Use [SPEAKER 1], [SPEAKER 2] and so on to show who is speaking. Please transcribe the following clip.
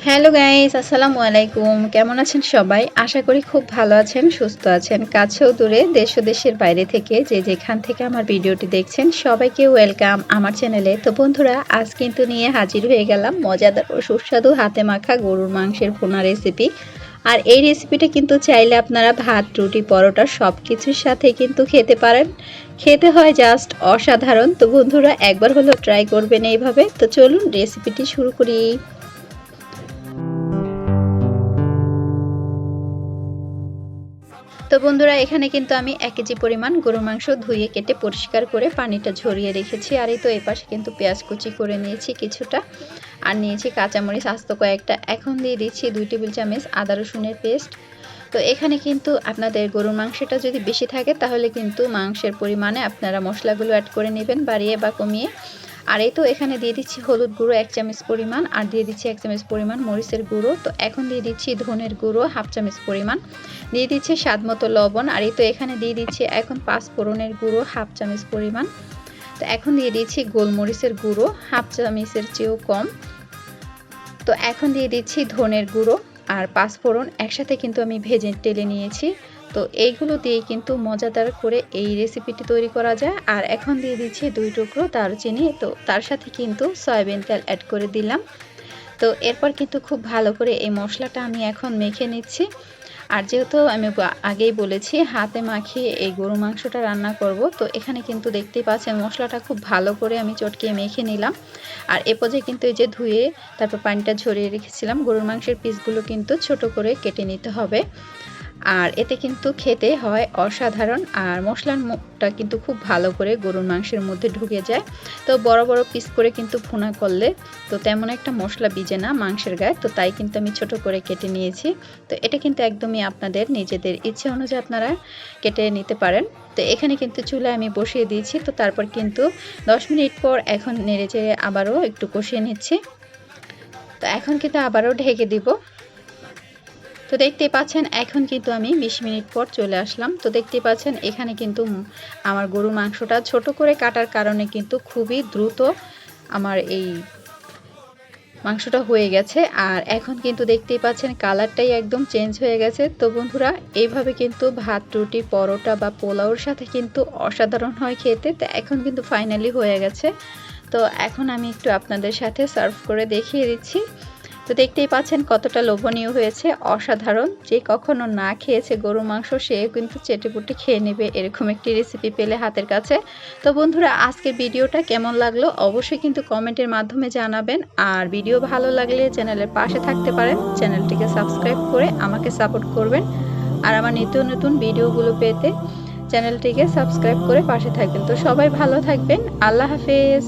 [SPEAKER 1] Hello guys, আসসালামু আলাইকুম। কেমন আছেন সবাই? আশা করি খুব ভালো আছেন, সুস্থ আছেন। কাছেও দূরে, দেশ ও দেশের বাইরে থেকে যে যেখান থেকে আমার ভিডিওটি দেখছেন সবাইকে ওয়েলকাম আমার চ্যানেলে। তো বন্ধুরা, আজ কিন্তু নিয়ে হাজির হয়ে গেলাম মজাদার ও সুস্বাদু হাতে মাখা গরুর মাংসের ভুনা রেসিপি। আর এই রেসিপিটা কিন্তু চাইলে আপনারা ভাত, রুটি, পরোটা সব কিছুর সাথে কিন্তু খেতে পারেন। খেতে হয় জাস্ট অসাধারণ। তো বন্ধুরা, একবার হলেও ট্রাই করবেন এইভাবে। তো চলুন রেসিপিটি শুরু করি। তো বন্ধুরা, এখানে কিন্তু আমি 1 কেজি পরিমাণ গরুর মাংস ধুয়ে কেটে পরিষ্কার করে পানিটা ঝরিয়ে রেখেছি। আর এই তো এই পাশে কিন্তু পেঁয়াজ কুচি করে নিয়েছি কিছুটা, আর নিয়েছি কাঁচামরিচ আস্ত কয়েকটা। এখন দিয়ে দিচ্ছি 2 টেবিল চামচ আদা রসুনের পেস্ট। তো এখানে কিন্তু আপনাদের গরুর মাংসটা যদি বেশি থাকে তাহলে কিন্তু মাংসের পরিমাণে আপনারা মশলাগুলো অ্যাড করে নেবেন, বাড়িয়ে বা কমিয়ে। আর এই তো এখানে দিয়ে দিচ্ছি হলুদ গুঁড়ো 1 চামচ পরিমাণ, আর দিয়ে দিচ্ছি 1 চামচ পরিমাণ মরিচের গুঁড়ো। তো এখন দিয়ে দিচ্ছি ধনের গুঁড়ো 1/2 চামচ পরিমাণ, দিয়ে দিচ্ছি স্বাদ মতো লবণ। আর এই তো এখানে দিয়ে দিচ্ছি এখন 5 ফোড়নের গুঁড়ো 1/2 চামচ পরিমাণ। তো এখন দিয়ে দিচ্ছি গোলমরিচের গুঁড়ো 1/2 চামচের চেয়েও কম। তো এখন দিয়ে দিচ্ছি ধনের গুঁড়ো আর 5 ফোড়ন একসাথে কিন্তু আমি ভেজে টেলে নিয়েছি। তো এইগুলো দিয়ে কিন্তু মজাদার করে এই রেসিপিটি তৈরি করা যায়। আর এখন দিয়ে দিচ্ছি 2 টুকরো দারুচিনি। তো তার সাথে কিন্তু সয়াবিন তেল অ্যাড করে দিলাম। তো এরপর কিন্তু খুব ভালো করে এই মশলাটা আমি এখন মেখে নিচ্ছি। আর যেহেতু আমি আগেই বলেছি হাতে মাখিয়ে এই গরু মাংসটা রান্না করব, তো এখানে কিন্তু দেখতেই পাচ্ছেন মশলাটা খুব ভালো করে আমি চটকিয়ে মেখে নিলাম। আর এ পর্যায়ে কিন্তু এই যে ধুয়ে তারপর পানিটা ঝরিয়ে রেখেছিলাম গরুর মাংসের পিসগুলো কিন্তু ছোট করে কেটে নিতে হবে। আর এতে কিন্তু খেতে হয় অসাধারণ। আর মশলার মুখটা কিন্তু খুব ভালো করে গরুর মাংসের মধ্যে ঢুকে যায়। তো বড় বড় পিস করে কিন্তু ভুনা করলে তো তেমন একটা মশলা ভিজে না মাংসের গায়ে, তো তাই কিন্তু আমি ছোট করে কেটে নিয়েছি। তো এটা কিন্তু একদমই আপনাদের নিজেদের ইচ্ছে অনুযায়ী আপনারা কেটে নিতে পারেন। তো এখানে কিন্তু চুলায় আমি বসিয়ে দিয়েছি। তো তারপর কিন্তু 10 মিনিট পর এখন নেড়েচেড়ে আবারও একটু কষিয়ে নিচ্ছি। তো এখন কিন্তু আবারও ঢেকে দিব। তো দেখতে পাচ্ছেন এখন কিন্তু আমি 20 মিনিট পর চলে আসলাম। তো দেখতে পাচ্ছেন এখানে কিন্তু আমার গরুর মাংসটা ছোট করে কাটার কারণে কিন্তু খুবই দ্রুত আমার এই মাংসটা হয়ে গেছে। আর এখন কিন্তু দেখতেই পাচ্ছেন কালারটাই একদম চেঞ্জ হয়ে গেছে। তো বন্ধুরা, এইভাবে কিন্তু ভাত, রুটি, পরোটা বা পোলাওর সাথে কিন্তু অসাধারণ হয় খেতে। তো এখন কিন্তু ফাইনালি হয়ে গেছে। তো এখন আমি একটু আপনাদের সাথে সার্ভ করে দেখিয়ে দিচ্ছি। তো দেখতেই পাচ্ছেন কতটা লোভনীয় হয়েছে, অসাধারণ। যে কখনো না খেয়েছে গরুর মাংস সে কিন্তু চেটেপুটে খেয়ে নেবে এরকম একটি রেসিপি পেলে হাতের কাছে। তো বন্ধুরা, আজকের ভিডিওটা কেমন লাগলো অবশ্যই কিন্তু কমেন্টের মাধ্যমে জানাবেন। আর ভিডিও ভালো লাগলে চ্যানেলের পাশে থাকতে পারেন, চ্যানেলটিকে সাবস্ক্রাইব করে আমাকে সাপোর্ট করবেন। আর আমার নিত্য নতুন ভিডিওগুলো পেতে চ্যানেলটিকে সাবস্ক্রাইব করে পাশে থাকবেন। তো সবাই ভালো থাকবেন। আল্লাহ হাফেজ।